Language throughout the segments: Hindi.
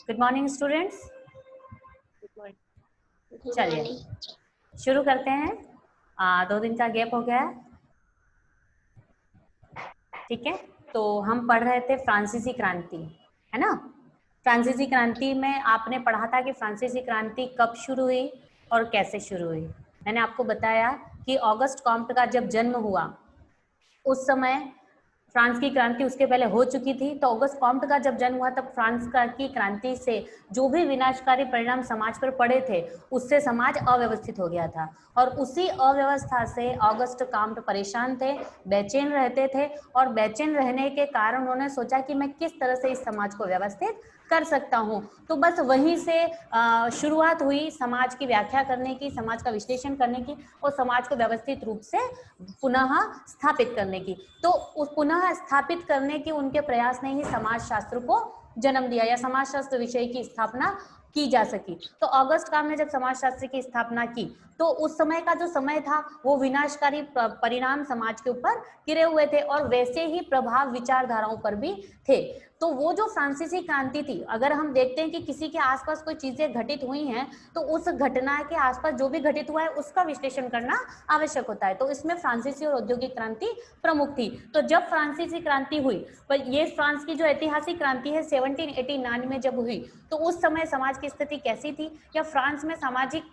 Good morning students. चलिए मॉर्निंग। शुरू करते हैं। 2 दिन का गैप हो गया है, ठीक है। तो हम पढ़ रहे थे फ्रांसीसी क्रांति, है ना। फ्रांसीसी क्रांति में आपने पढ़ा था कि फ्रांसीसी क्रांति कब शुरू हुई और कैसे शुरू हुई। मैंने आपको बताया कि ऑगस्ट कॉम्ट का जब जन्म हुआ उस समय फ्रांस की क्रांति उसके पहले हो चुकी थी। तो ऑगस्ट कॉम्ट का जब जन्म हुआ तब फ्रांस की क्रांति से जो भी विनाशकारी परिणाम समाज पर पड़े थे उससे समाज अव्यवस्थित हो गया था और उसी अव्यवस्था से ऑगस्ट कॉम्ट परेशान थे, बेचैन रहते थे और बेचैन रहने के कारण उन्होंने सोचा कि मैं किस तरह से इस समाज को व्यवस्थित कर सकता हूँ। तो बस वहीं से शुरुआत हुई समाज की व्याख्या करने की, समाज का विश्लेषण करने की और समाज को व्यवस्थित रूप से पुनः स्थापित करने की। तो उस पुनः स्थापित करने के उनके प्रयास ने ही समाजशास्त्र को जन्म दिया या समाजशास्त्र विषय की स्थापना की जा सकी। तो ऑगस्ट कॉम्ट ने जब समाजशास्त्र की स्थापना की तो उस समय का जो समय था वो विनाशकारी परिणाम समाज के ऊपर गिरे हुए थे और वैसे ही प्रभाव विचारधाराओं पर भी थे। तो वो जो फ्रांसीसी क्रांति थी, अगर हम देखते हैं कि किसी के आसपास कोई चीजें घटित हुई हैं तो उस घटना के आसपास जो भी घटित हुआ है उसका विश्लेषण करना आवश्यक होता है। तो इसमें फ्रांसीसी और औद्योगिक क्रांति प्रमुख थी। तो जब फ्रांसीसी क्रांति हुई, पर ये फ्रांस की जो ऐतिहासिक क्रांति है 1789 में जब हुई, तो उस समय समाज की स्थिति कैसी थी या फ्रांस में सामाजिक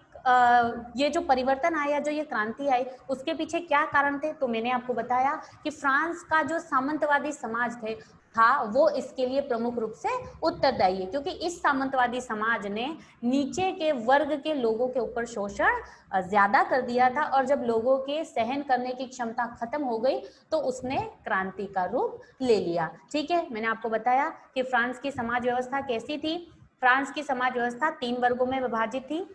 ये जो परिवर्तन आया, जो ये क्रांति आई, उसके पीछे क्या कारण थे। तो मैंने आपको बताया कि फ्रांस का जो सामंतवादी समाज था वो इसके लिए प्रमुख रूप से उत्तरदायी है, क्योंकि इस सामंतवादी समाज ने नीचे के वर्ग के लोगों के ऊपर शोषण ज्यादा कर दिया था और जब लोगों के सहन करने की क्षमता खत्म हो गई तो उसने क्रांति का रूप ले लिया। ठीक है, मैंने आपको बताया कि फ्रांस की समाज व्यवस्था कैसी थी। फ्रांस की समाज व्यवस्था 3 वर्गों में विभाजित थी।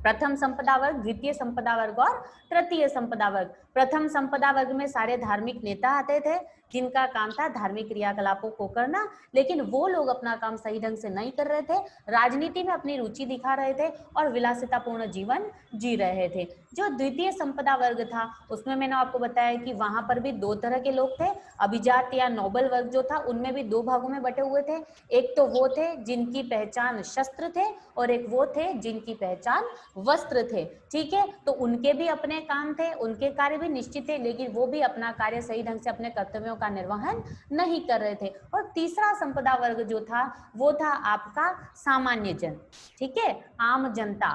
प्रथम संपदा वर्ग, द्वितीय संपदा वर्ग और तृतीय संपदा वर्ग। प्रथम संपदा वर्ग में सारे धार्मिक नेता आते थे जिनका काम था धार्मिक क्रियाकलापों को करना, लेकिन वो लोग अपना काम सही ढंग से नहीं कर रहे थे, राजनीति में अपनी रुचि दिखा रहे थे और विलासितापूर्ण जीवन जी रहे थे। जो द्वितीय संपदा वर्ग था उसमें मैंने आपको बताया कि वहां पर भी 2 तरह के लोग थे। अभिजात या नोबल वर्ग जो था उनमें भी 2 भागों में बटे हुए थे। एक तो वो थे जिनकी पहचान शस्त्र थे और एक वो थे जिनकी पहचान वस्त्र थे। ठीक है, तो उनके भी अपने काम थे, उनके कार्य भी निश्चित थे, लेकिन वो भी अपना कार्य सही ढंग से अपने कर्तव्यों का निर्वहन नहीं कर रहे थे। और तीसरा संपदा वर्ग जो था वो था आपका सामान्य जन। ठीक है, आम जनता,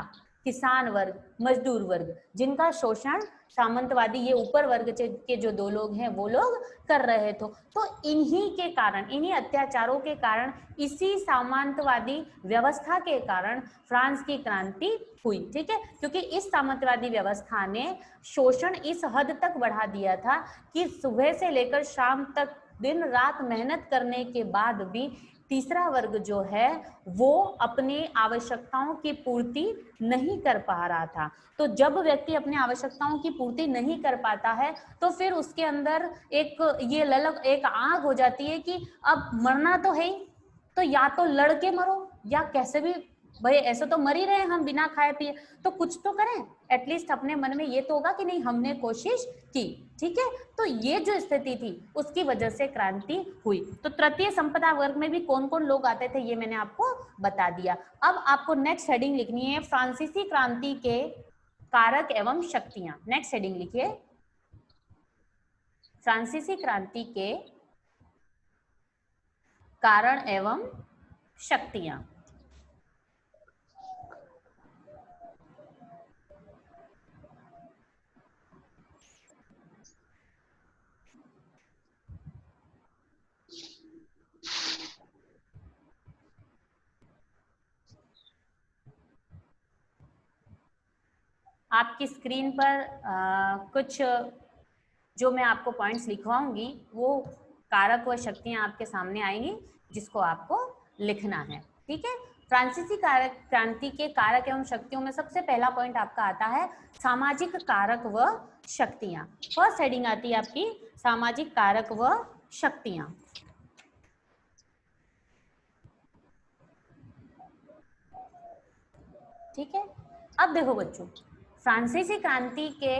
किसान वर्ग, मजदूर वर्ग, जिनका शोषण सामंतवादी ये ऊपर वर्ग के जो 2 लोग हैं वो लोग कर रहे थे। तो इन्हीं के कारण, इन्हीं अत्याचारों के कारण, इसी सामंतवादी व्यवस्था के कारण फ्रांस की क्रांति हुई। ठीक है, क्योंकि इस सामंतवादी व्यवस्था ने शोषण इस हद तक बढ़ा दिया था कि सुबह से लेकर शाम तक दिन रात मेहनत करने के बाद भी तीसरा वर्ग जो है वो अपनी आवश्यकताओं की पूर्ति नहीं कर पा रहा था। तो जब व्यक्ति अपनी आवश्यकताओं की पूर्ति नहीं कर पाता है तो फिर उसके अंदर एक ये ललक, एक आग हो जाती है कि अब मरना तो है ही, तो या तो लड़के मरो या कैसे भी, भाई ऐसे तो मर ही रहे हम बिना खाए पिए, तो कुछ तो करें। एटलीस्ट अपने मन में ये तो होगा कि नहीं हमने कोशिश की। ठीक है, तो ये जो स्थिति थी उसकी वजह से क्रांति हुई। तो तृतीय संपदा वर्ग में भी कौन कौन लोग आते थे ये मैंने आपको बता दिया। अब आपको नेक्स्ट हेडिंग लिखनी है फ्रांसीसी क्रांति के कारक एवं शक्तियां। नेक्स्ट हेडिंग लिखिए, फ्रांसीसी क्रांति के कारण एवं शक्तियां। आपकी स्क्रीन पर कुछ जो मैं आपको पॉइंट्स लिखवाऊंगी वो कारक व शक्तियां आपके सामने आएंगी जिसको आपको लिखना है। ठीक है, फ्रांसीसी क्रांति के कारक एवं शक्तियों में सबसे पहला पॉइंट आपका आता है सामाजिक कारक व शक्तियां। फर्स्ट हेडिंग आती है आपकी सामाजिक कारक व शक्तियां। ठीक है, अब देखो बच्चों, फ्रांसीसी क्रांति के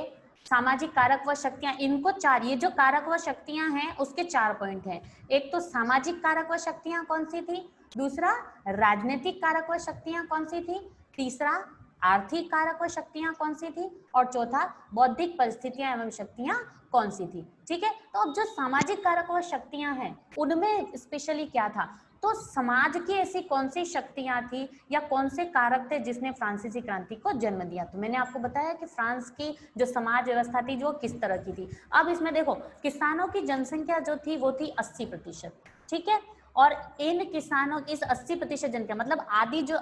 सामाजिक कारक व शक्तियां, इनको चार, ये जो कारक व शक्तियां हैं उसके 4 पॉइंट हैं। एक तो सामाजिक कारक व शक्तियां कौन सी थी, दूसरा राजनीतिक कारक व शक्तियां कौन सी थी, तीसरा आर्थिक कारक व शक्तियां कौन सी थी, और चौथा बौद्धिक परिस्थितियां एवं शक्तियां कौन सी थी। ठीक है, तो अब जो सामाजिक कारक व शक्तियां हैं उनमें स्पेशली क्या था, तो समाज की ऐसी कौन सी शक्तियां थी या कौन से कारक थे जिसने फ्रांसीसी क्रांति को जन्म दिया। तो मैंने आपको बताया कि फ्रांस की जो समाज व्यवस्था थी जो किस तरह की थी। अब इसमें देखो, किसानों की जनसंख्या जो थी वो थी 80%। ठीक है, और इन किसानों, इस 80% जनसंख्या मतलब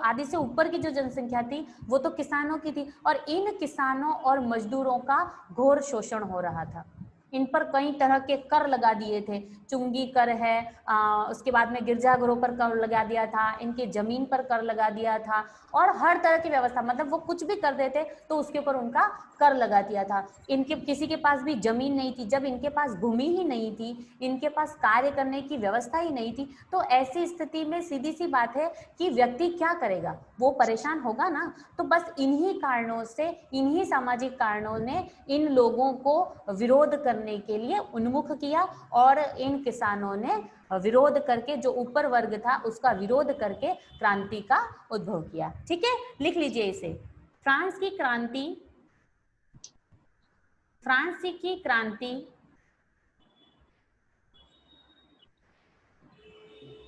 आधी से ऊपर की जो जनसंख्या थी वो तो किसानों की थी, और इन किसानों और मजदूरों का घोर शोषण हो रहा था। इन पर कई तरह के कर लगा दिए थे, चुंगी कर है, उसके बाद में गिरजाघरों पर कर लगा दिया था, इनकी जमीन पर कर लगा दिया था, और हर तरह की व्यवस्था, मतलब वो कुछ भी कर देते तो उसके ऊपर उनका कर लगा दिया था। इनके किसी के पास भी जमीन नहीं थी, जब इनके पास भूमि ही नहीं थी, इनके पास कार्य करने की व्यवस्था ही नहीं थी, तो ऐसी स्थिति में सीधी सी बात है कि व्यक्ति क्या करेगा, वो परेशान होगा ना। तो बस इन्हीं कारणों से, इन्हीं सामाजिक कारणों ने इन लोगों को विरोध करने के लिए उन्मुख किया, और इन किसानों ने विरोध करके, जो ऊपर वर्ग था उसका विरोध करके क्रांति का उद्भव किया। ठीक है, लिख लीजिए इसे। फ्रांस की क्रांति, फ्रांस की क्रांति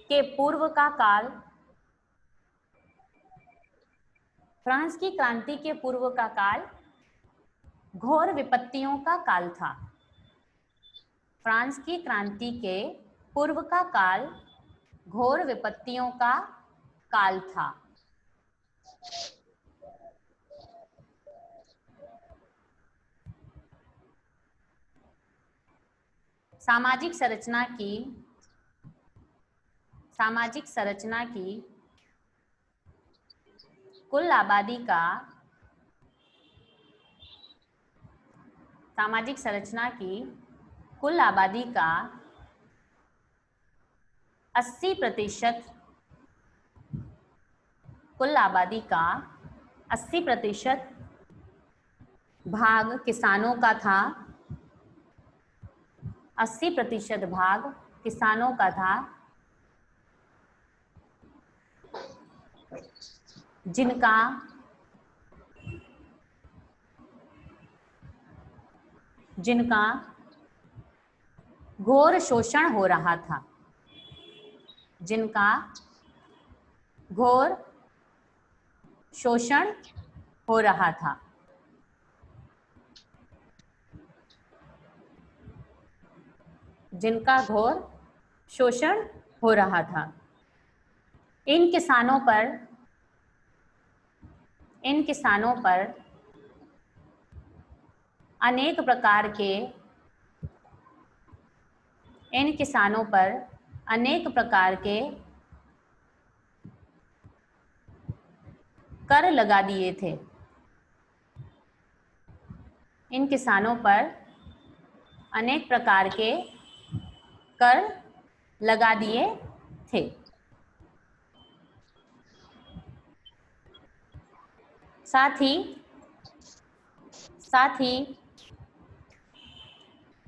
के पूर्व का काल, फ्रांस की क्रांति के पूर्व का काल घोर विपत्तियों का काल था। फ्रांस की क्रांति के पूर्व का काल घोर विपत्तियों का काल था। सामाजिक संरचना की कुल आबादी का, सामाजिक संरचना की कुल आबादी का 80%, कुल आबादी का 80% भाग किसानों का था, 80% भाग किसानों का था, जिनका घोर शोषण हो रहा था, जिनका घोर शोषण हो रहा था। जिनका घोर शोषण हो रहा था। इन किसानों पर अनेक प्रकार के, इन किसानों पर अनेक प्रकार के कर लगा दिए थे। इन किसानों पर अनेक प्रकार के कर लगा दिए थे। साथ ही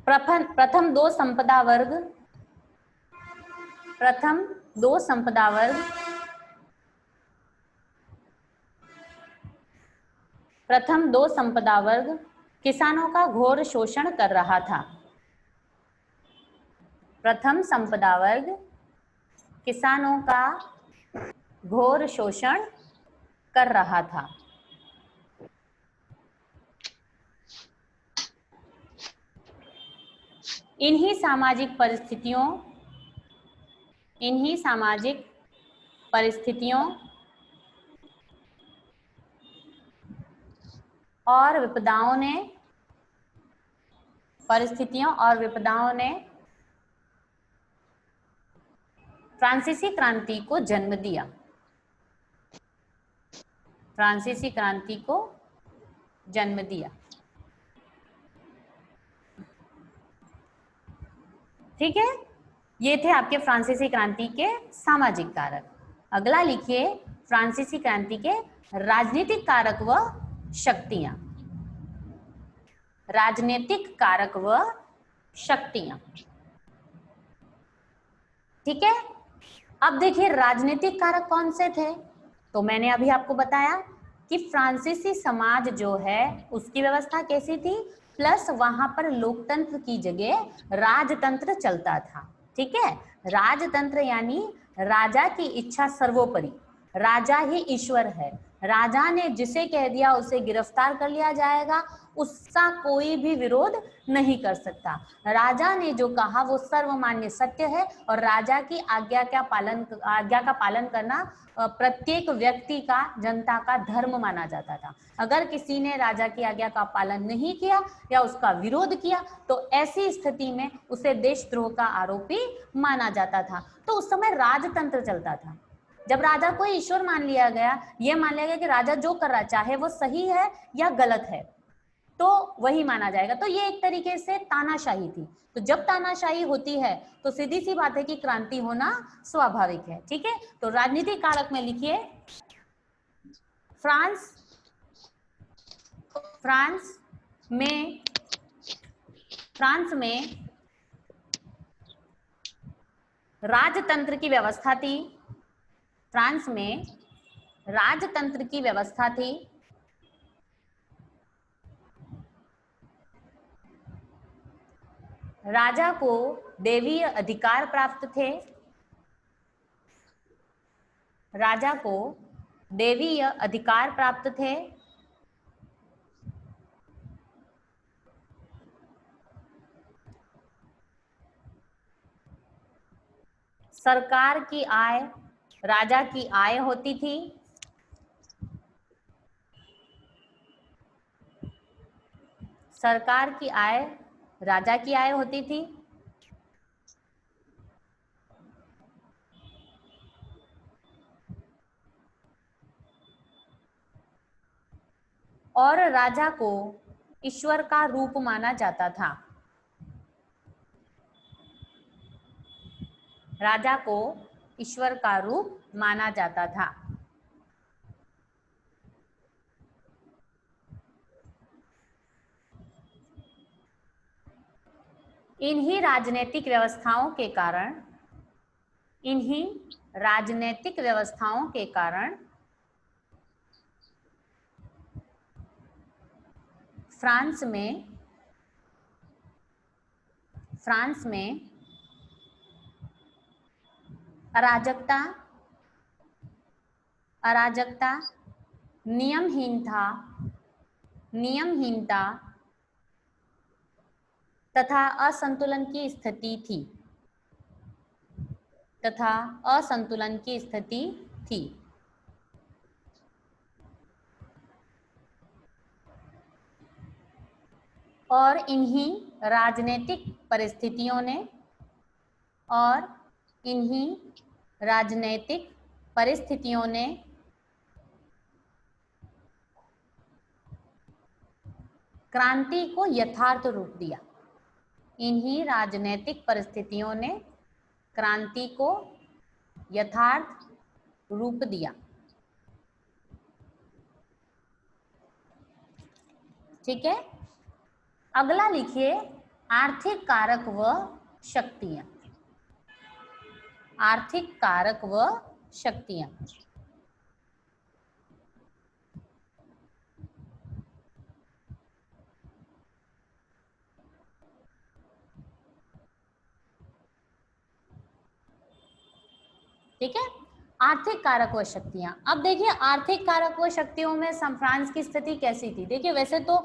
प्रथम दो संपदा वर्ग, किसानों का घोर शोषण कर रहा था। प्रथम संपदा वर्ग किसानों का घोर शोषण कर रहा था। इन्हीं सामाजिक परिस्थितियों और विपदाओं ने फ्रांसीसी क्रांति को जन्म दिया। फ्रांसीसी क्रांति को जन्म दिया। ठीक है, ये थे आपके फ्रांसीसी क्रांति के सामाजिक कारक। अगला लिखिए फ्रांसीसी क्रांति के राजनीतिक कारक व शक्तियां। राजनीतिक कारक व शक्तियां। ठीक है, अब देखिए राजनीतिक कारक कौन से थे, तो मैंने अभी आपको बताया कि फ्रांसीसी समाज जो है उसकी व्यवस्था कैसी थी, प्लस वहां पर लोकतंत्र की जगह राजतंत्र चलता था। ठीक है, राजतंत्र यानी राजा की इच्छा सर्वोपरि, राजा ही ईश्वर है, राजा ने जिसे कह दिया उसे गिरफ्तार कर लिया जाएगा, उसका कोई भी विरोध नहीं कर सकता। राजा ने जो कहा वो सर्वमान्य सत्य है और राजा की आज्ञा का पालन करना प्रत्येक व्यक्ति का, जनता का धर्म माना जाता था। अगर किसी ने राजा की आज्ञा का पालन नहीं किया या उसका विरोध किया तो ऐसी स्थिति में उसे देशद्रोह का आरोपी माना जाता था। तो उस समय राजतंत्र चलता था। जब राजा को ईश्वर मान लिया गया, ये मान लिया गया कि राजा जो कर रहा चाहे वो सही है या गलत है, तो वही माना जाएगा। तो ये एक तरीके से तानाशाही थी। तो जब तानाशाही होती है तो सीधी सी बात है कि क्रांति होना स्वाभाविक है। ठीक है, तो राजनीतिक कारक में लिखिए फ्रांस में राजतंत्र की व्यवस्था थी। फ्रांस में राजतंत्र की व्यवस्था थी। राजा को दैवीय अधिकार प्राप्त थे। राजा को दैवीय अधिकार प्राप्त थे। सरकार की आय राजा की आय होती थी। सरकार की आय राजा की आय होती थी। और राजा को ईश्वर का रूप माना जाता था। राजा को ईश्वर का रूप माना जाता था। इन्हीं राजनीतिक व्यवस्थाओं के कारण फ्रांस में अराजकता, नियमहीनता तथा असंतुलन की स्थिति थी। और इन्हीं राजनीतिक परिस्थितियों ने क्रांति को यथार्थ रूप दिया। इन्हीं राजनीतिक परिस्थितियों ने क्रांति को यथार्थ रूप दिया। ठीक है, अगला लिखिए आर्थिक कारक व शक्तियां। आर्थिक कारक व शक्तियां। ठीक है, आर्थिक कारक व शक्तियां। अब देखिए आर्थिक कारक व शक्तियों में फ्रांस की स्थिति कैसी थी। देखिए वैसे तो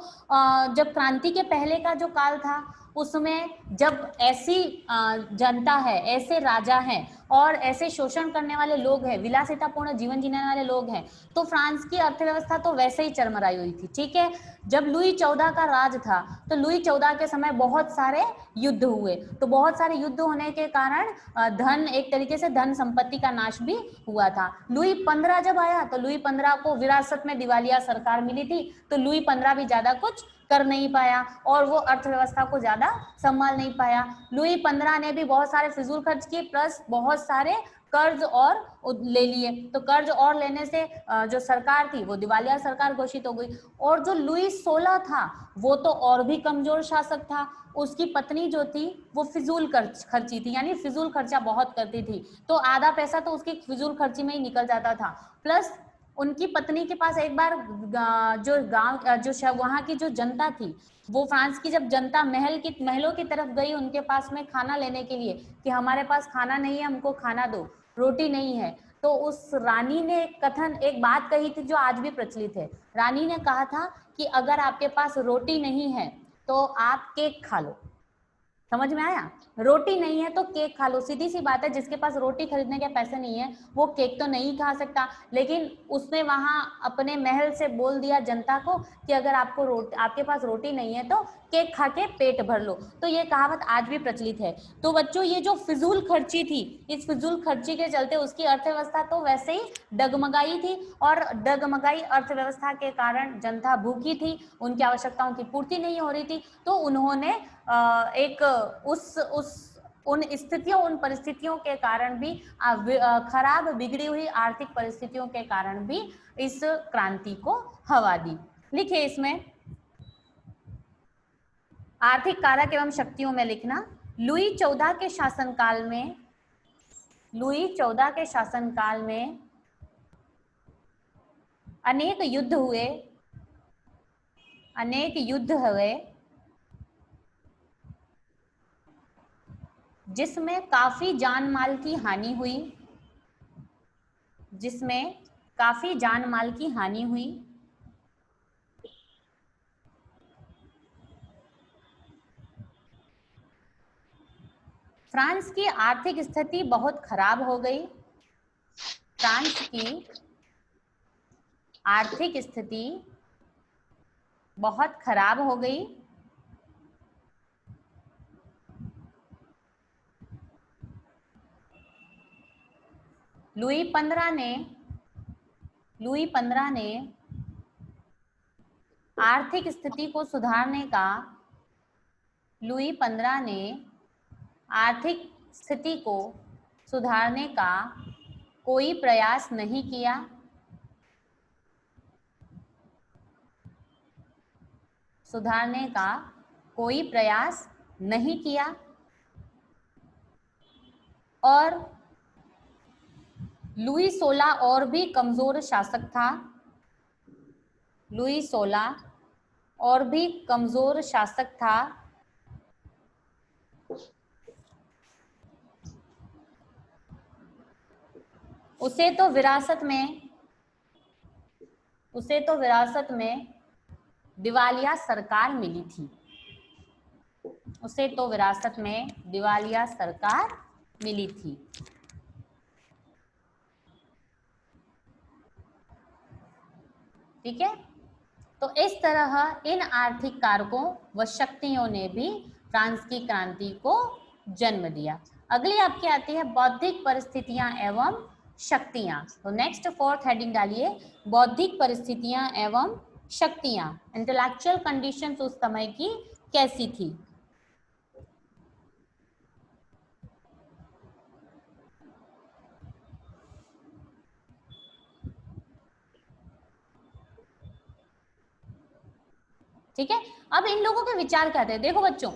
जब क्रांति के पहले का जो काल था उसमें जब ऐसी जनता है, ऐसे राजा हैं और ऐसे शोषण करने वाले लोग हैं, विलासितापूर्ण जीवन जीने वाले लोग हैं, तो फ्रांस की अर्थव्यवस्था तो वैसे ही चरमराई हुई थी। ठीक है, जब लुई 14 का राज था तो लुई 14 के समय बहुत सारे युद्ध हुए, तो बहुत सारे युद्ध होने के कारण धन, एक तरीके से धन संपत्ति का नाश भी हुआ था। लुई 15 जब आया तो लुई 15 को विरासत में दिवालिया सरकार मिली थी, तो लुई 15 भी ज्यादा कुछ कर नहीं पाया और वो अर्थव्यवस्था को ज्यादा संभाल नहीं पाया। लुई 15 ने भी बहुत सारे फिजूल खर्च किए, प्लस बहुत सारे कर्ज और ले लिए, तो कर्ज और लेने से जो सरकार थी वो दिवालिया सरकार घोषित हो गई। और जो लुई 16 था वो तो और भी कमजोर शासक था, उसकी पत्नी जो थी वो फिजूल खर्ची थी, यानी फिजूल खर्चा बहुत करती थी, तो आधा पैसा तो उसकी फिजूल खर्ची में ही निकल जाता था। प्लस उनकी पत्नी के पास एक बार जो गांव जो वहां की जो जनता थी, वो फ्रांस की जब जनता महलों की तरफ गई उनके पास में खाना लेने के लिए कि हमारे पास खाना नहीं है, हमको खाना दो, रोटी नहीं है, तो उस रानी ने एक बात कही थी जो आज भी प्रचलित है। रानी ने कहा था कि अगर आपके पास रोटी नहीं है तो आप केक खा लो। समझ में आया? रोटी नहीं है तो केक खा लो, सीधी सी बात है, जिसके पास रोटी खरीदने के पैसे नहीं है वो केक तो नहीं खा सकता। लेकिन उसने वहां अपने महल से बोल दिया जनता को कि अगर आपके पास रोटी नहीं है तो केक खा के पेट भर लो। तो ये कहावत आज भी प्रचलित है। तो बच्चों ये जो फिजूल खर्ची थी, इस फिजूल खर्ची के चलते उसकी अर्थव्यवस्था तो वैसे ही डगमगाई थी, और डगमगाई अर्थव्यवस्था के कारण जनता भूखी थी, उनकी आवश्यकताओं की पूर्ति नहीं हो रही थी, तो उन्होंने एक उन स्थितियों उन परिस्थितियों के कारण भी खराब बिगड़ी हुई आर्थिक परिस्थितियों के कारण भी इस क्रांति को हवा दी। लिखिए इसमें आर्थिक कारक एवं शक्तियों में लिखना। लुई 14 के शासनकाल में अनेक युद्ध हुए जिसमें काफी जान माल की हानि हुई। फ्रांस की आर्थिक स्थिति बहुत खराब हो गई। फ्रांस की आर्थिक स्थिति बहुत खराब हो गई। लुई 15 ने आर्थिक स्थिति को सुधारने का कोई प्रयास नहीं किया। और लुई 16 और भी कमजोर शासक था। उसे तो विरासत में दिवालिया सरकार मिली थी। ठीक है, तो इस तरह इन आर्थिक कारकों व शक्तियों ने भी फ्रांस की क्रांति को जन्म दिया। अगली आपकी आती है बौद्धिक परिस्थितियां एवं शक्तियां। तो नेक्स्ट 4th हेडिंग डालिए, बौद्धिक परिस्थितियां एवं शक्तियां। इंटेलेक्चुअल कंडीशंस उस समय की कैसी थी? ठीक है, अब इन लोगों के विचार क्या थे? देखो बच्चों,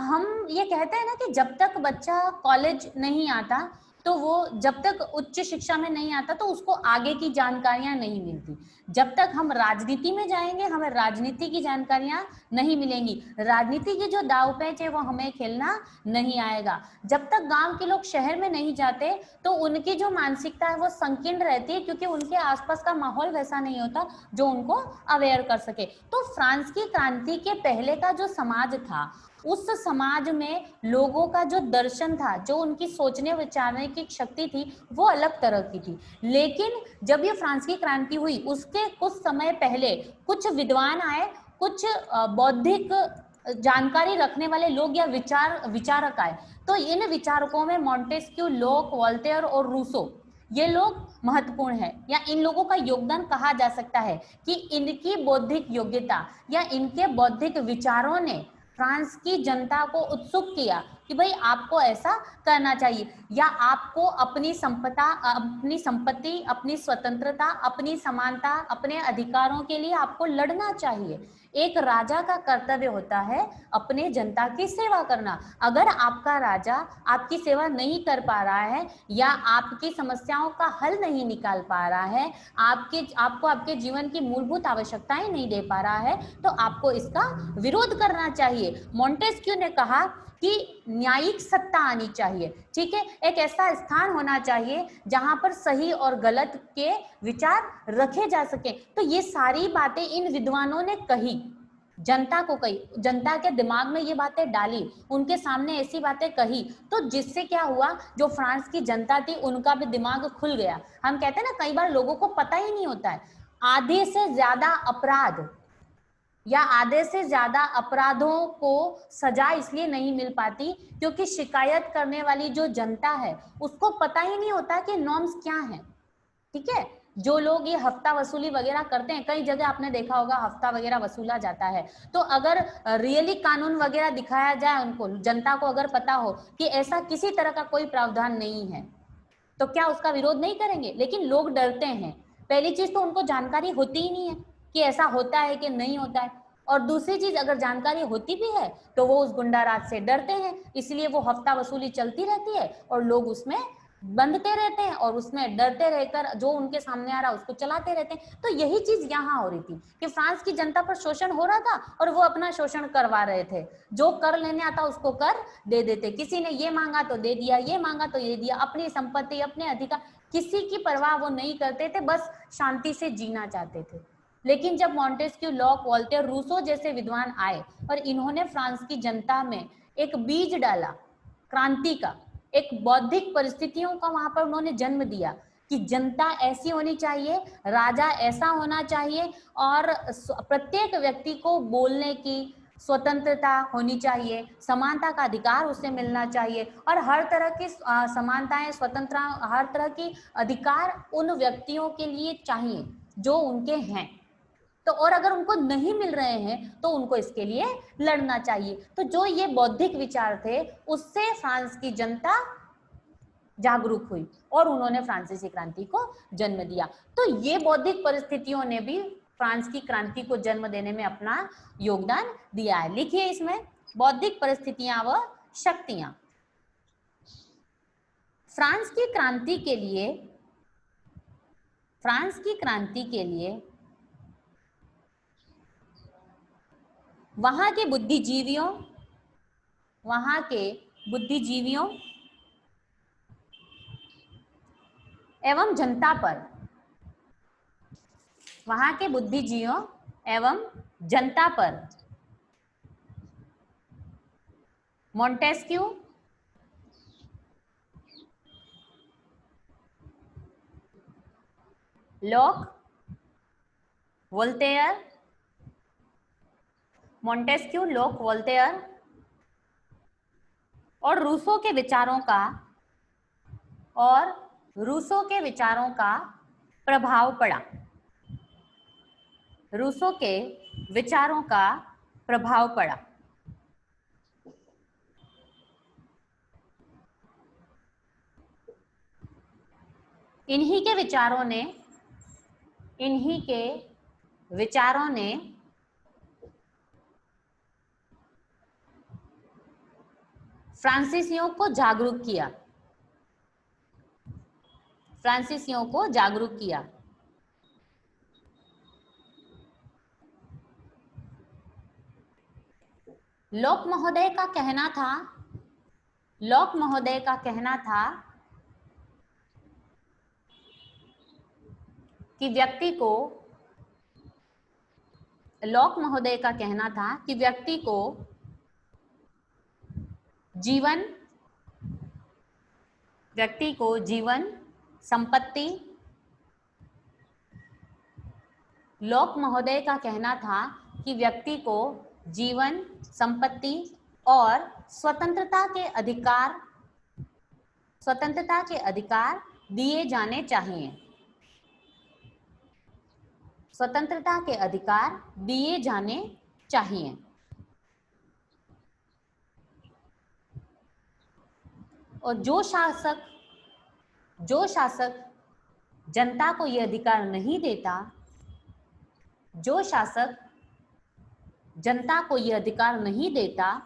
हम ये कहते हैं ना कि जब तक बच्चा कॉलेज नहीं आता, तो वो जब तक उच्च शिक्षा में नहीं आता तो उसको आगे की जानकारियां नहीं मिलती। जब तक हम राजनीति में जाएंगे हमें राजनीति की जानकारियां नहीं मिलेंगी, राजनीति की जो दाव पेच है वो हमें खेलना नहीं आएगा। जब तक गांव के लोग शहर में नहीं जाते तो उनकी जो मानसिकता है वो संकीर्ण रहती है, क्योंकि उनके आसपास का माहौल वैसा नहीं होता जो उनको अवेयर कर सके। तो फ्रांस की क्रांति के पहले का जो समाज था, उस समाज में लोगों का जो दर्शन था, जो उनकी सोचने विचारने की शक्ति थी, वो अलग तरह की थी। लेकिन जब ये फ्रांस की क्रांति हुई उसके कुछ समय पहले कुछ विद्वान आए, कुछ बौद्धिक जानकारी रखने वाले लोग या विचारक आए। तो इन विचारकों में मॉन्टेस्क्यू, लोक, वोल्टेयर और रूसो, ये लोग महत्वपूर्ण है, या इन लोगों का योगदान कहा जा सकता है कि इनकी बौद्धिक योग्यता या इनके बौद्धिक विचारों ने फ्रांस की जनता को उत्सुक किया कि भाई आपको ऐसा करना चाहिए, या आपको अपनी संपत्ति, अपनी स्वतंत्रता, अपनी समानता, अपने अधिकारों के लिए आपको लड़ना चाहिए। एक राजा का कर्तव्य होता है अपने जनता की सेवा करना। अगर आपका राजा आपकी सेवा नहीं कर पा रहा है या आपकी समस्याओं का हल नहीं निकाल पा रहा है, आपको आपके जीवन की मूलभूत आवश्यकताएं नहीं दे पा रहा है, तो आपको इसका विरोध करना चाहिए। मॉन्टेस्क्यू ने कहा कि न्यायिक सत्ता आनी चाहिए, ठीक है, एक ऐसा स्थान होना चाहिए जहां पर सही और गलत के विचार रखे जा सके। तो ये सारी बातें इन विद्वानों ने कही, जनता को कही, जनता के दिमाग में ये बातें डाली, उनके सामने ऐसी बातें कही, तो जिससे क्या हुआ, जो फ्रांस की जनता थी उनका भी दिमाग खुल गया। हम कहते हैं ना, कई बार लोगों को पता ही नहीं होता है, आधे से ज्यादा अपराध या आधे से ज्यादा अपराधों को सजा इसलिए नहीं मिल पाती क्योंकि शिकायत करने वाली जो जनता है उसको पता ही नहीं होता कि नॉर्म्स क्या हैं, ठीक है। जो लोग ये हफ्ता वसूली वगैरह करते हैं, कई जगह आपने देखा होगा हफ्ता वगैरह वसूला जाता है, तो अगर रियली कानून वगैरह दिखाया जाए उनको, जनता को अगर पता हो कि ऐसा किसी तरह का कोई प्रावधान नहीं है, तो क्या उसका विरोध नहीं करेंगे। लेकिन लोग डरते हैं, पहली चीज तो उनको जानकारी होती ही नहीं है कि ऐसा होता है कि नहीं होता है, और दूसरी चीज अगर जानकारी होती भी है तो वो उस गुंडाराज से डरते हैं, इसलिए वो हफ्ता वसूली चलती रहती है और लोग उसमें बंधते रहते हैं और उसमें डरते रहकर जो उनके सामने आ रहा है उसको चलाते रहते हैं। तो यही चीज यहाँ हो रही थी कि फ्रांस की जनता पर शोषण हो रहा था और वो अपना शोषण करवा रहे थे, जो कर लेने आता उसको कर दे देते, किसी ने ये मांगा तो दे दिया, ये मांगा तो ये दिया, अपनी संपत्ति, अपने अधिकार, किसी की परवाह वो नहीं करते थे, बस शांति से जीना चाहते थे। लेकिन जब मॉन्टेस्क्यू, लॉक, वोल्टेयर, रूसो जैसे विद्वान आए और इन्होंने फ्रांस की जनता में एक बीज डाला क्रांति का, एक बौद्धिक परिस्थितियों का वहां पर उन्होंने जन्म दिया कि जनता ऐसी होनी चाहिए, राजा ऐसा होना चाहिए, और प्रत्येक व्यक्ति को बोलने की स्वतंत्रता होनी चाहिए, समानता का अधिकार उसे मिलना चाहिए, और हर तरह की समानताएं, स्वतंत्रता, हर तरह की अधिकार उन व्यक्तियों के लिए चाहिए जो उनके हैं। तो और अगर उनको नहीं मिल रहे हैं तो उनको इसके लिए लड़ना चाहिए। तो जो ये बौद्धिक विचार थे उससे फ्रांस की जनता जागरूक हुई और उन्होंने फ्रांसीसी क्रांति को जन्म दिया। तो ये बौद्धिक परिस्थितियों ने भी फ्रांस की क्रांति को जन्म देने में अपना योगदान दिया है। लिखिए इसमें, बौद्धिक परिस्थितियां व शक्तियां। फ्रांस की क्रांति के लिए, फ्रांस की क्रांति के लिए वहां के बुद्धिजीवियों, वहां के बुद्धिजीवियों एवं जनता पर, वहां के बुद्धिजीवियों एवं जनता पर Montesquieu, lock, Voltaire, Montesquieu, lock, Voltaire और रूसो के विचारों का, और रूसो के विचारों का प्रभाव पड़ा, रूसो के विचारों का प्रभाव पड़ा। इन्हीं के विचारों ने, इन्हीं के विचारों ने फ्रांसीसियों को जागरूक किया, फ्रांसीसियों को जागरूक किया। लॉक महोदय का कहना था, लॉक महोदय का कहना था कि व्यक्ति को, लॉक महोदय का कहना था कि व्यक्ति को जीवन, व्यक्ति को जीवन, संपत्ति, लॉक महोदय का कहना था कि व्यक्ति को जीवन, संपत्ति और स्वतंत्रता के अधिकार, स्वतंत्रता के अधिकार दिए जाने चाहिए, स्वतंत्रता के अधिकार दिए जाने चाहिए। और जो शासक जनता को यह अधिकार नहीं देता, जो शासक जनता को यह अधिकार नहीं देता,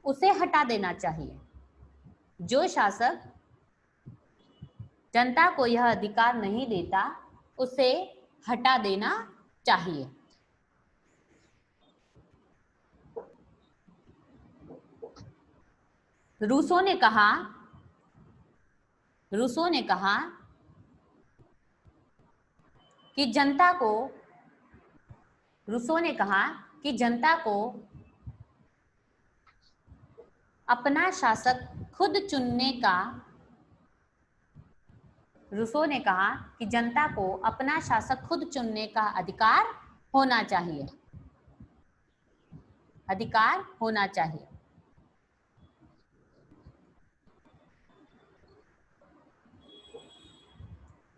उसे हटा देना चाहिए। जो शासक जनता को यह अधिकार नहीं देता, उसे हटा देना चाहिए। रूसो ने कहा कि जनता को अपना शासक खुद चुनने का अधिकार होना चाहिए।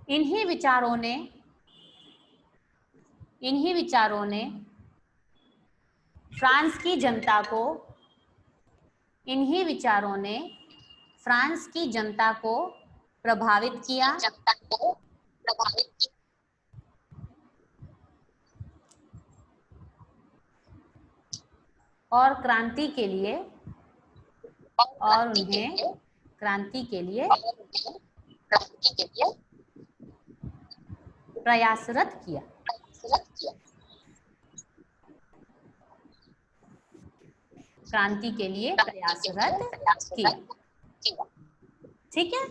इन्हीं विचारों ने फ्रांस की जनता को प्रभावित किया और क्रांति के लिए प्रयासरत किया। ठीक है,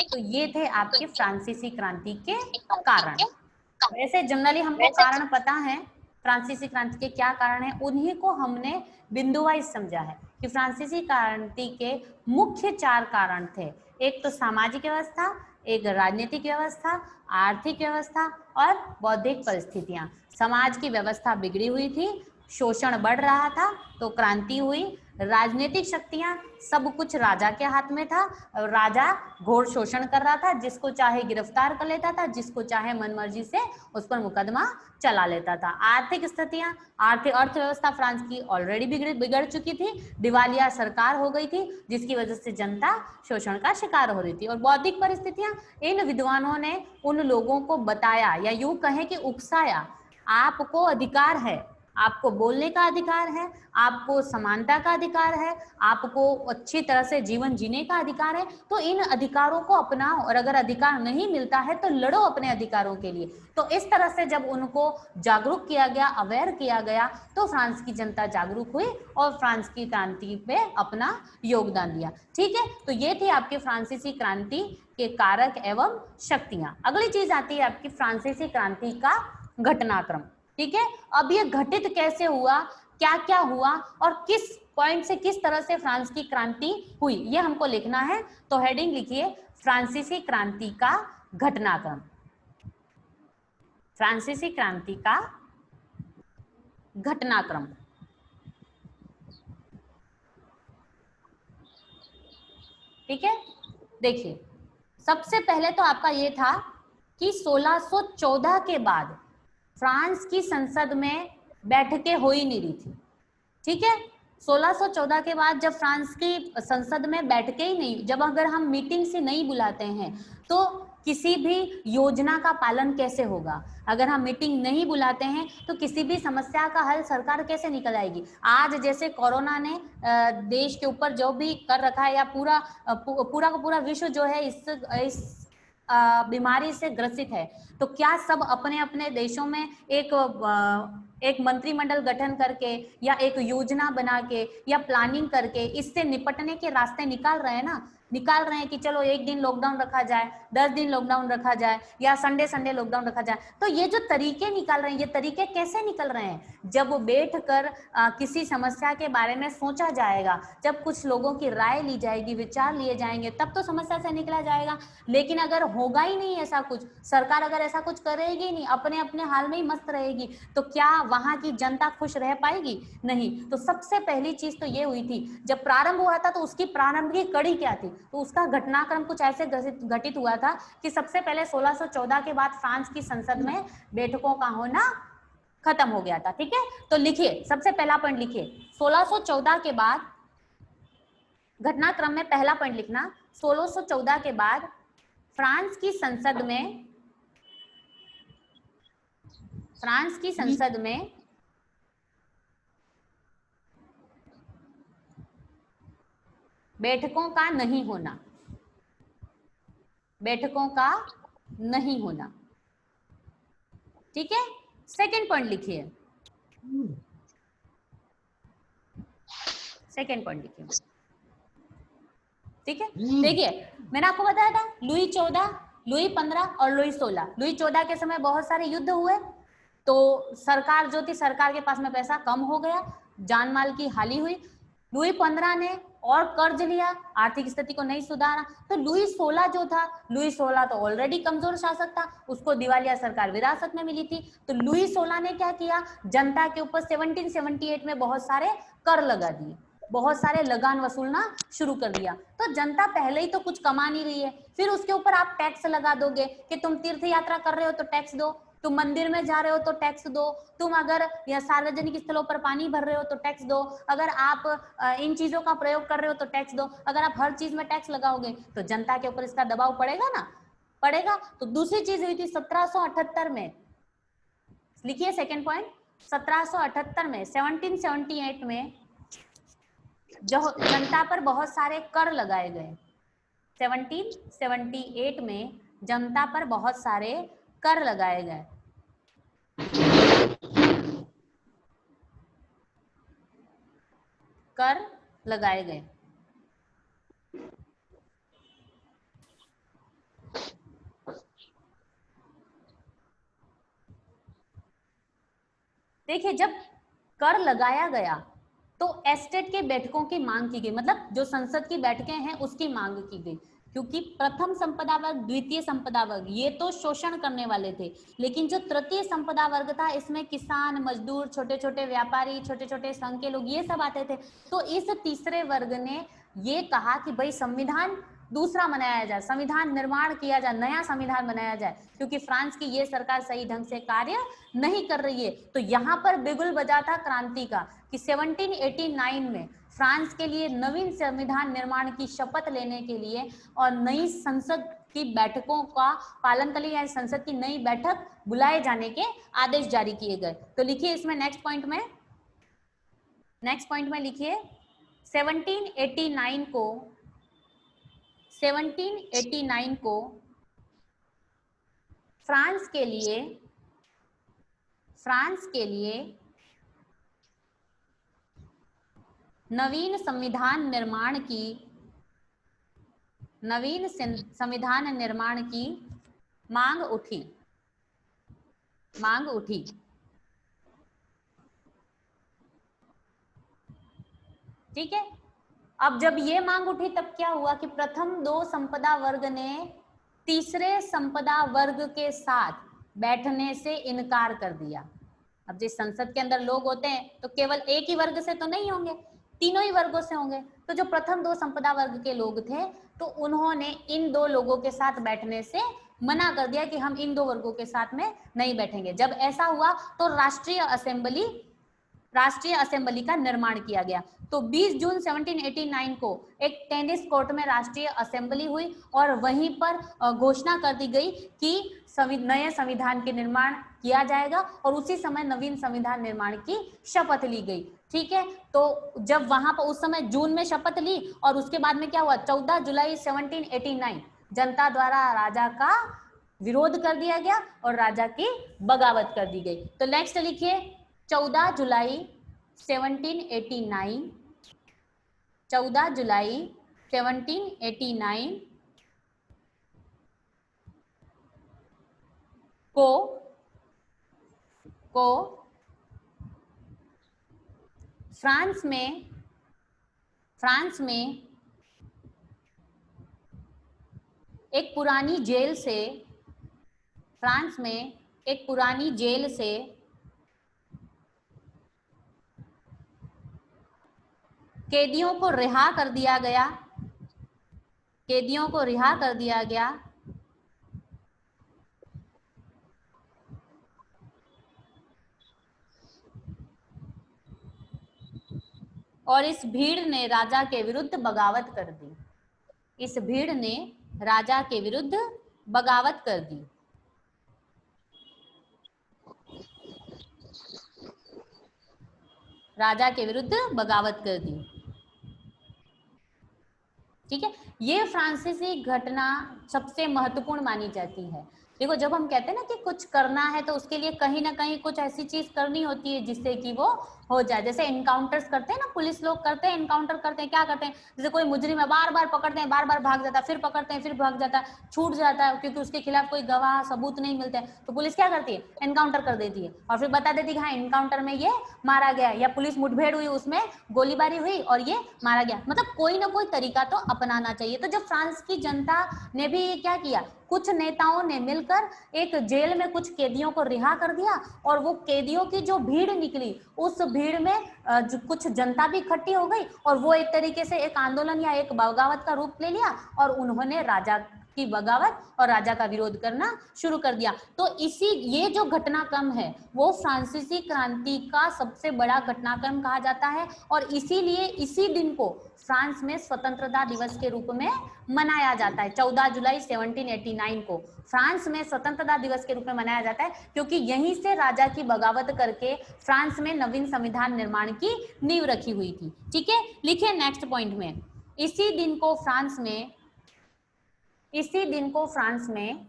तो ये थे आपके फ्रांसीसी क्रांति के कारण। वैसे जनरली हमको कारण पता है फ्रांसीसी क्रांति के क्या कारण है, उन्हीं को हमने बिंदुवाइज समझा है कि फ्रांसीसी क्रांति के मुख्य 4 कारण थे। एक तो सामाजिक व्यवस्था, एक राजनीतिक व्यवस्था, आर्थिक व्यवस्था और बौद्धिक परिस्थितियां। समाज की व्यवस्था बिगड़ी हुई थी, शोषण बढ़ रहा था तो क्रांति हुई। राजनीतिक शक्तियां, सब कुछ राजा के हाथ में था, राजा घोर शोषण कर रहा था, जिसको चाहे गिरफ्तार कर लेता था, जिसको चाहे मनमर्जी से उस पर मुकदमा चला लेता था। आर्थिक स्थितियां, अर्थव्यवस्था फ्रांस की ऑलरेडी बिगड़ चुकी थी, दिवालिया सरकार हो गई थी, जिसकी वजह से जनता शोषण का शिकार हो रही थी। और बौद्धिक परिस्थितियां, इन विद्वानों ने उन लोगों को बताया या यूं कहें कि उकसाया, आपको अधिकार है, आपको बोलने का अधिकार है, आपको समानता का अधिकार है, आपको अच्छी तरह से जीवन जीने का अधिकार है, तो इन अधिकारों को अपनाओ, और अगर अधिकार नहीं मिलता है तो लड़ो अपने अधिकारों के लिए। तो इस तरह से जब उनको जागरूक किया गया, अवेयर किया गया, तो फ्रांस की जनता जागरूक हुई और फ्रांस की क्रांति पे अपना योगदान दिया। ठीक है, तो ये थे आपके फ्रांसीसी क्रांति के कारक एवं शक्तियां। अगली चीज आती है आपकी फ्रांसीसी क्रांति का घटनाक्रम। ठीक है, अब ये घटित कैसे हुआ, क्या क्या हुआ और किस पॉइंट से किस तरह से फ्रांस की क्रांति हुई, ये हमको लिखना है। तो हेडिंग लिखिए, फ्रांसीसी क्रांति का घटनाक्रम। फ्रांसीसी क्रांति का घटनाक्रम। ठीक है, देखिए सबसे पहले तो आपका ये था कि 1614 के बाद फ्रांस की संसद में बैठकें हो ही नहीं रही थी। ठीक है, 1614 के बाद जब फ्रांस की संसद में बैठकें ही नहीं, जब अगर हम मीटिंग से नहीं बुलाते हैं तो किसी भी योजना का पालन कैसे होगा? अगर हम मीटिंग नहीं बुलाते हैं तो किसी भी समस्या का हल सरकार कैसे निकल आएगी? आज जैसे कोरोना ने देश के ऊपर जो भी कर रखा है, या पूरा का पूरा विश्व जो है इस बीमारी से ग्रसित है, तो क्या सब अपने अपने देशों में एक मंत्रिमंडल गठन करके या एक योजना बना के या प्लानिंग करके इससे निपटने के रास्ते निकाल रहे हैं कि चलो एक दिन लॉकडाउन रखा जाए, 10 दिन लॉकडाउन रखा जाए, या संडे लॉकडाउन रखा जाए। तो ये जो तरीके निकाल रहे हैं, ये तरीके कैसे निकल रहे हैं? जब बैठकर किसी समस्या के बारे में सोचा जाएगा, जब कुछ लोगों की राय ली जाएगी, विचार लिए जाएंगे, तब तो समस्या से निकला जाएगा। लेकिन अगर होगा ही नहीं ऐसा कुछ, सरकार अगर ऐसा कुछ करेगी नहीं, अपने अपने हाल में ही मस्त रहेगी, तो क्या वहां की जनता खुश रह पाएगी? नहीं। तो सबसे पहली चीज तो ये हुई थी, जब प्रारंभ हुआ था तो उसकी प्रारंभिक कड़ी क्या थी? तो उसका घटनाक्रम कुछ ऐसे घटित हुआ था कि सबसे पहले 1614 के बाद फ्रांस की संसद में बैठकों का होना खत्म हो गया था। ठीक है, तो लिखिए, सबसे पहला पॉइंट लिखिए, 1614 के बाद घटनाक्रम में पहला पॉइंट लिखना, 1614 के बाद फ्रांस की संसद में बैठकों का नहीं होना, बैठकों का नहीं होना। ठीक है, सेकेंड पॉइंट लिखिए, सेकेंड पॉइंट लिखिए। ठीक है, देखिए मैंने आपको बताया था लुई 14, लुई 15 और लुई 16। लुई 14 के समय बहुत सारे युद्ध हुए, तो सरकार जो थी, सरकार के पास में पैसा कम हो गया, जान माल की हानि हुई। लुई 15 ने और कर्ज लिया, आर्थिक स्थिति को नहीं सुधारा। तो लुई 16 जो था, लुई 16 तो ऑलरेडी कमजोर शासक था, उसको दिवालिया सरकार विरासत में मिली थी। तो लुई 16 ने क्या किया, जनता के ऊपर 1778 में बहुत सारे कर लगा दिए, बहुत सारे लगान वसूलना शुरू कर दिया। तो जनता पहले ही तो कुछ कमा नहीं रही है, फिर उसके ऊपर आप टैक्स लगा दोगे कि तुम तीर्थ यात्रा कर रहे हो तो टैक्स दो, तुम मंदिर में जा रहे हो तो टैक्स दो, तुम अगर या सार्वजनिक स्थलों पर पानी भर रहे हो तो टैक्स दो, अगर आप इन चीजों का प्रयोग कर रहे हो तो टैक्स दो। अगर आप हर चीज में टैक्स लगाओगे तो जनता के ऊपर इसका दबाव पड़ेगा ना, पड़ेगा। तो दूसरी चीज हुई थी 1778 में, लिखिए सेकेंड पॉइंट, 1778 में 1778 में जो जनता पर बहुत सारे कर लगाए गए, 1778 में जनता पर बहुत सारे कर लगाए गए। कर लगाए गए। देखिए जब कर लगाया गया तो एस्टेट के बैठकों की मांग की गई, मतलब जो संसद की बैठकें हैं उसकी मांग की गई, क्योंकि प्रथम संपदा वर्ग, द्वितीय संपदा वर्ग ये तो शोषण करने वाले थे, लेकिन जो तृतीय संपदा वर्ग था इसमें किसान, मजदूर, छोटे छोटे व्यापारी, छोटे छोटे संघ के लोग, ये सब आते थे। तो इस तीसरे वर्ग ने ये कहा कि भाई संविधान दूसरा बनाया जाए, संविधान निर्माण किया जाए, नया संविधान बनाया जाए, क्योंकि फ्रांस की ये सरकार सही ढंग से कार्य नहीं कर रही है। तो यहाँ पर बिगुल बजा था क्रांति का कि 1789 में फ्रांस के लिए नवीन संविधान निर्माण की शपथ लेने के लिए और नई संसद की बैठकों का पालन के लिए, या संसद की नई बैठक बुलाए जाने के आदेश जारी किए गए। तो लिखिए इसमें नेक्स्ट पॉइंट में लिखिए 1789 को फ्रांस के लिए नवीन संविधान निर्माण की मांग उठी। ठीक है, अब जब ये मांग उठी तब क्या हुआ कि प्रथम दो संपदा वर्ग ने तीसरे संपदा वर्ग के साथ बैठने से इनकार कर दिया। अब जिस संसद के अंदर लोग होते हैं तो केवल एक ही वर्ग से तो नहीं होंगे, तीनों ही वर्गों से होंगे। तो जो प्रथम दो संपदा वर्ग के लोग थे तो उन्होंने इन दो लोगों के साथ बैठने से मना कर दिया कि हम इन दो वर्गों के साथ में नहीं बैठेंगे। जब ऐसा हुआ तो राष्ट्रीय असेंबली का निर्माण किया गया। तो 20 जून 1789 को एक टेनिस कोर्ट में राष्ट्रीय असेंबली हुई और वहीं पर घोषणा कर दी गई कि नए संविधान के निर्माण किया जाएगा, और उसी समय नवीन संविधान निर्माण की शपथ ली गई। ठीक है, तो जब वहां पर उस समय जून में शपथ ली और उसके बाद में क्या हुआ, 14 जुलाई 1789 जनता द्वारा राजा का विरोध कर दिया गया और राजा की बगावत कर दी गई। तो नेक्स्ट लिखिए 14 जुलाई 1789 को फ्रांस में एक पुरानी जेल से कैदियों को रिहा कर दिया गया और इस भीड़ ने राजा के विरुद्ध बगावत कर दी। इस भीड़ ने राजा के विरुद्ध बगावत कर दी। राजा के विरुद्ध बगावत कर दी। ठीक है, ये फ्रांसीसी घटना सबसे महत्वपूर्ण मानी जाती है। देखो, जब हम कहते हैं ना कि कुछ करना है तो उसके लिए कहीं ना कहीं कुछ ऐसी चीज करनी होती है जिससे कि वो हो जाए। जैसे इनकाउंटर्स करते हैं ना, पुलिस लोग करते हैं, इनकाउंटर करते हैं, क्या करते हैं, जैसे कोई मुजरिम है, बार बार पकड़ते हैं, बार बार भाग जाता है, फिर पकड़ते हैं, फिर भाग जाता है, छूट जाता है क्योंकि उसके खिलाफ कोई गवाह सबूत नहीं मिलते हैं, तो पुलिस क्या करती है, एनकाउंटर कर देती है और फिर बता देती है कि हाँ इनकाउंटर में ये मारा गया, या पुलिस मुठभेड़ हुई, उसमें गोलीबारी हुई और ये मारा गया। मतलब कोई ना कोई तरीका तो अपनाना चाहिए। तो जब फ्रांस की जनता ने भी ये क्या किया, कुछ नेताओं ने मिलकर एक जेल में कुछ कैदियों को रिहा कर दिया और वो कैदियों की जो भीड़ निकली, उस भीड़ में कुछ जनता भी इकट्ठी हो गई और वो एक तरीके से एक आंदोलन या एक बगावत का रूप ले लिया और उन्होंने राजा की बगावत और राजा का विरोध करना शुरू कर दिया। तो ये जो घटनाक्रम है वो फ्रांसीसी क्रांति का सबसे बड़ा घटनाक्रम कहा जाता है और इसीलिए इसी दिन को फ्रांस में स्वतंत्रता दिवस के रूप में मनाया जाता है। 14 जुलाई 1789 को फ्रांस में स्वतंत्रता दिवस के रूप में मनाया जाता है क्योंकि यहीं से राजा की बगावत करके फ्रांस में नवीन संविधान निर्माण की नींव रखी हुई थी। ठीक है, लिखिए नेक्स्ट पॉइंट में, इसी दिन को फ्रांस में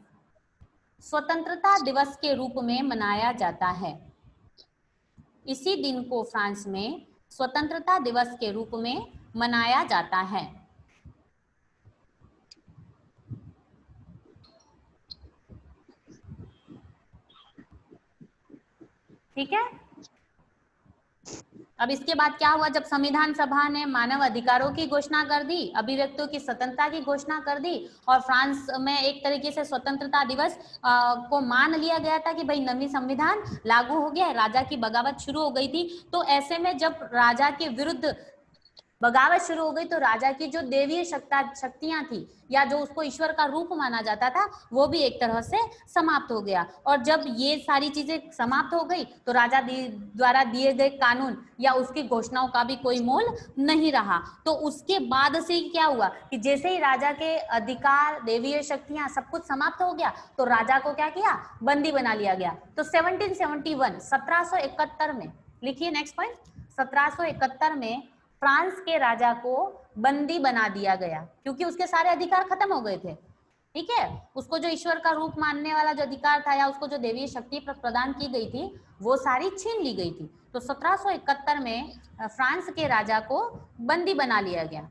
स्वतंत्रता दिवस के रूप में मनाया जाता है। इसी दिन को फ्रांस में स्वतंत्रता दिवस के रूप में मनाया जाता है। ठीक है, अब इसके बाद क्या हुआ, जब संविधान सभा ने मानव अधिकारों की घोषणा कर दी, अभिव्यक्तियों की स्वतंत्रता की घोषणा कर दी और फ्रांस में एक तरीके से स्वतंत्रता दिवस को मान लिया गया था कि भाई नवीन संविधान लागू हो गया है, राजा की बगावत शुरू हो गई थी। तो ऐसे में जब राजा के विरुद्ध बगावत शुरू हो गई तो राजा की जो देवीय शक्तियां थी या जो उसको ईश्वर का रूप माना जाता था वो भी एक तरह से समाप्त हो गया। और जब ये सारी चीजें समाप्त हो गई तो राजा द्वारा दिए गए कानून या उसकी घोषणाओं का भी कोई मोल नहीं रहा। तो उसके बाद से क्या हुआ कि जैसे ही राजा के अधिकार, देवीय शक्तियां सब कुछ समाप्त हो गया तो राजा को क्या किया, बंदी बना लिया गया। तो 1771 में, लिखिए नेक्स्ट पॉइंट, 1771 में फ्रांस के राजा को बंदी बना दिया गया क्योंकि उसके सारे अधिकार खत्म हो गए थे। ठीक है, उसको जो ईश्वर का रूप मानने वाला जो अधिकार था या उसको जो देवीय शक्ति प्रदान की गई थी वो सारी छीन ली गई थी। तो 1771 में फ्रांस के राजा को बंदी बना लिया गया।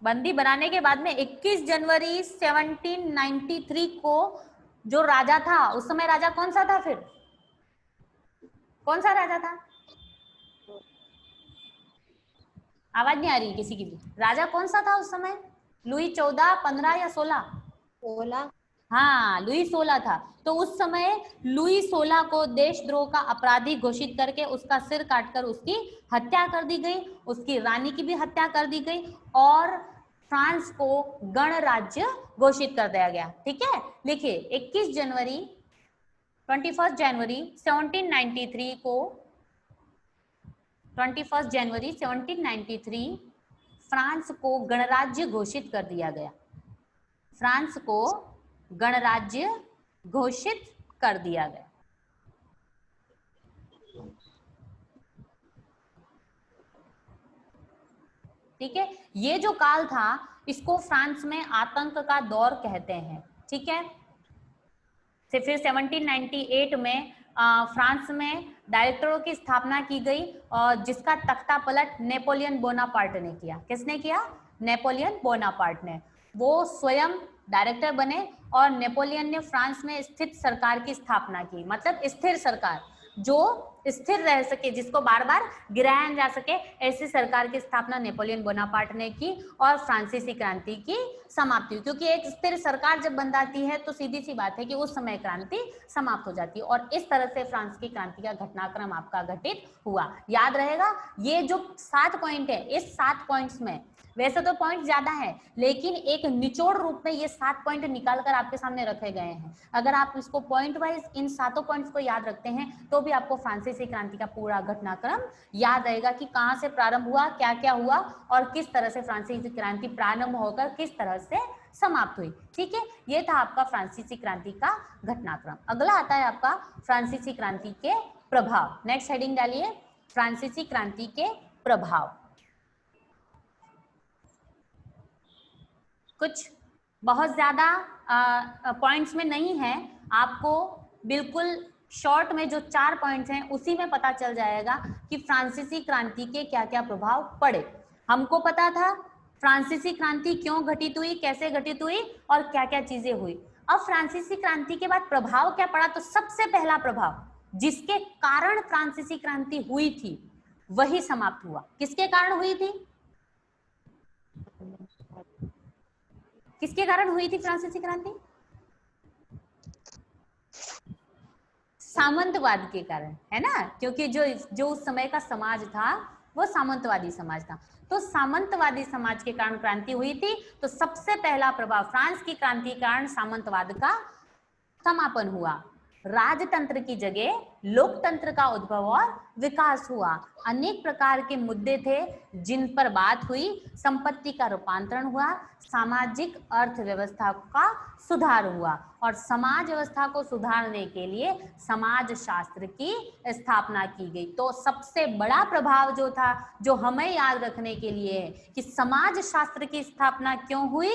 बंदी बनाने के बाद में 21 जनवरी 1793 को जो राजा था, उस समय राजा कौन सा था, फिर कौन सा राजा था, आवाज नहीं आ रही किसी की भी, राजा कौन सा था उस समय, लुई 14, 15 या 16? हाँ, लुई 16 था। तो उस समय लुई 16 को देशद्रोह का अपराधी घोषित करके उसका सिर काटकर उसकी हत्या कर दी गई, उसकी रानी की भी हत्या कर दी गई और फ्रांस को गणराज्य घोषित कर दिया गया। ठीक है, लिखिए 21 जनवरी 21 जनवरी 1793 को 21 जनवरी 1793 फ्रांस को गणराज्य घोषित कर दिया गया। फ्रांस को गणराज्य घोषित कर दिया गया। ठीक है, ये जो काल था इसको फ्रांस में आतंक का दौर कहते हैं। ठीक है, फिर 1798 में फ्रांस में डायरेक्टरों की स्थापना की गई और जिसका तख्ता पलट नेपोलियन बोनापार्ट ने किया। किसने किया, नेपोलियन बोनापार्ट ने। वो स्वयं डायरेक्टर बने और नेपोलियन ने फ्रांस में स्थित सरकार की स्थापना की, मतलब स्थिर सरकार जो स्थिर रह सके, जिसको बार बार गिराया जा सके, ऐसी सरकार की स्थापना नेपोलियन बोनापार्ट ने की और फ्रांसीसी क्रांति की समाप्ति हुई। क्योंकि एक स्थिर सरकार जब बन जाती है तो सीधी सी बात है कि उस समय क्रांति समाप्त हो जाती है। और इस तरह से फ्रांस की क्रांति का घटनाक्रम आपका घटित हुआ। याद रहेगा, ये जो 7 पॉइंट है, इस 7 पॉइंट्स में वैसे तो पॉइंट ज्यादा है, लेकिन एक निचोड़ रूप में ये 7 पॉइंट निकालकर आपके सामने रखे गए हैं। अगर आप इसको पॉइंट वाइज इन 7 पॉइंट्स को याद रखते हैं तो भी आपको फ्रांसीसी क्रांति का पूरा घटनाक्रम याद रहेगा कि कहां से प्रारंभ हुआ, क्या क्या हुआ और किस तरह से फ्रांसीसी क्रांति प्रारंभ होकर किस तरह से समाप्त हुई। ठीक है, ये था आपका फ्रांसीसी क्रांति का घटनाक्रम। अगला आता है आपका फ्रांसीसी क्रांति के प्रभाव। नेक्स्ट हेडिंग डालिए, फ्रांसीसी क्रांति के प्रभाव। कुछ बहुत ज्यादा पॉइंट्स में नहीं है, आपको बिल्कुल शॉर्ट में जो 4 पॉइंट्स हैं उसी में पता चल जाएगा कि फ्रांसीसी क्रांति के क्या क्या प्रभाव पड़े। हमको पता था फ्रांसीसी क्रांति क्यों घटित हुई, कैसे घटित हुई और क्या क्या चीजें हुई। अब फ्रांसीसी क्रांति के बाद प्रभाव क्या पड़ा, तो सबसे पहला प्रभाव जिसके कारण फ्रांसीसी क्रांति हुई थी वही समाप्त हुआ। किसके कारण हुई थी, किसके कारण हुई थी फ्रांसीसी क्रांति? सामंतवाद के कारण, है ना, क्योंकि जो उस समय का समाज था वो सामंतवादी समाज था। तो सामंतवादी समाज के कारण क्रांति हुई थी। तो सबसे पहला प्रभाव फ्रांस की क्रांति के कारण सामंतवाद का समापन हुआ। राजतंत्र की जगह लोकतंत्र का उद्भव और विकास हुआ। अनेक प्रकार के मुद्दे थे जिन पर बात हुई। संपत्ति का रूपांतरण हुआ, सामाजिक अर्थव्यवस्था का सुधार हुआ और समाज व्यवस्था को सुधारने के लिए समाज शास्त्र की स्थापना की गई। तो सबसे बड़ा प्रभाव जो था, जो हमें याद रखने के लिए है कि समाज शास्त्र की स्थापना क्यों हुई,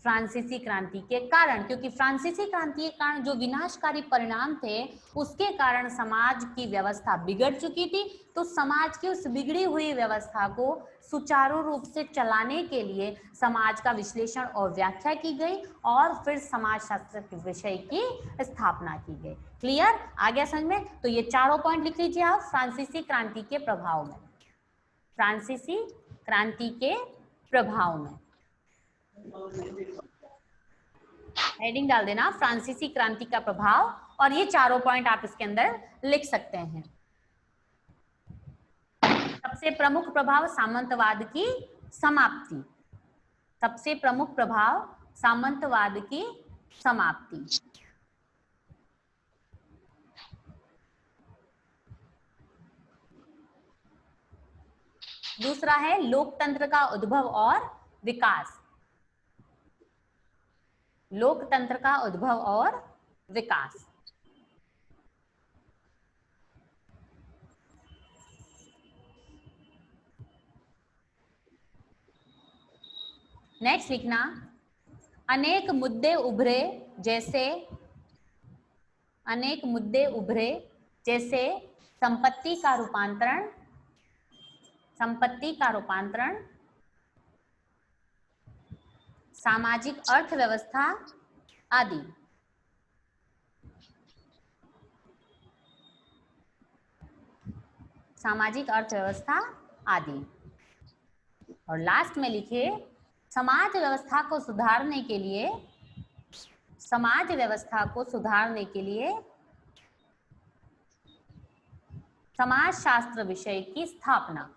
फ्रांसीसी क्रांति के कारण। क्योंकि फ्रांसीसी क्रांति के कारण जो विनाशकारी परिणाम थे उसके कारण समाज की व्यवस्था बिगड़ चुकी थी। तो समाज की उस बिगड़ी हुई व्यवस्था को सुचारू रूप से चलाने के लिए समाज का विश्लेषण और व्याख्या की गई और फिर समाज शास्त्र के विषय की स्थापना की गई। क्लियर, आ गया समझ में? तो ये चारों पॉइंट लिख लीजिए आप फ्रांसीसी क्रांति के प्रभाव में। फ्रांसीसी क्रांति के प्रभाव में हेडिंग डाल देना फ्रांसीसी क्रांति का प्रभाव, और ये चारों पॉइंट आप इसके अंदर लिख सकते हैं। सबसे प्रमुख प्रभाव सामंतवाद की समाप्ति। सबसे प्रमुख प्रभाव सामंतवाद की समाप्ति। दूसरा है लोकतंत्र का उद्भव और विकास। लोकतंत्र का उद्भव और विकास। नेक्स्ट लिखना, अनेक मुद्दे उभरे जैसे, अनेक मुद्दे उभरे जैसे संपत्ति का रूपांतरण, संपत्ति का रूपांतरण, सामाजिक अर्थव्यवस्था आदि। सामाजिक अर्थव्यवस्था आदि। और लास्ट में लिखिए समाज व्यवस्था को सुधारने के लिए, समाज व्यवस्था को सुधारने के लिए समाज शास्त्र विषय की स्थापना।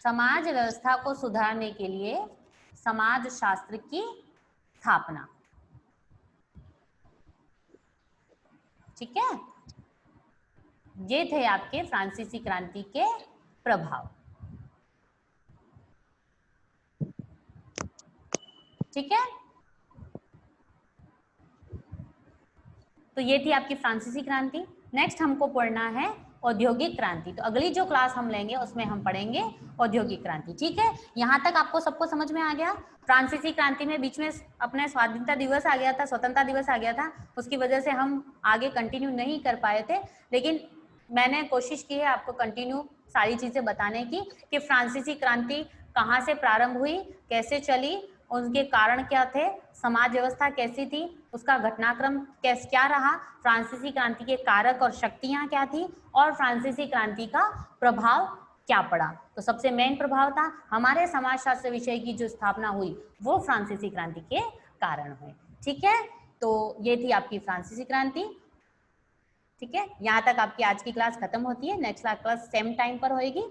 समाज व्यवस्था को सुधारने के लिए समाज शास्त्र की स्थापना। ठीक है, ये थे आपके फ्रांसीसी क्रांति के प्रभाव। ठीक है, तो ये थी आपकी फ्रांसीसी क्रांति। नेक्स्ट हमको पढ़ना है औद्योगिक क्रांति। तो अगली जो क्लास हम लेंगे उसमें हम पढ़ेंगे औद्योगिक क्रांति। ठीक है, यहाँ तक आपको सबको समझ में आ गया? फ्रांसीसी क्रांति में बीच में अपने स्वाधीनता दिवस आ गया था, स्वतंत्रता दिवस आ गया था, उसकी वजह से हम आगे कंटिन्यू नहीं कर पाए थे, लेकिन मैंने कोशिश की है आपको कंटिन्यू सारी चीजें बताने की कि फ्रांसीसी क्रांति कहाँ से प्रारंभ हुई, कैसे चली उनके कारण क्या थे, समाज व्यवस्था कैसी थी, उसका घटनाक्रम क्या रहा, फ्रांसीसी क्रांति के कारक और शक्तियां क्या थी, और फ्रांसीसी क्रांति का प्रभाव क्या पड़ा। तो सबसे मेन प्रभाव था हमारे समाजशास्त्र विषय की जो स्थापना हुई वो फ्रांसीसी क्रांति के कारण हुई। ठीक है, तो ये थी आपकी फ्रांसीसी क्रांति। ठीक है, यहाँ तक आपकी आज की क्लास खत्म होती है। नेक्स्ट क्लास सेम टाइम पर होएगी।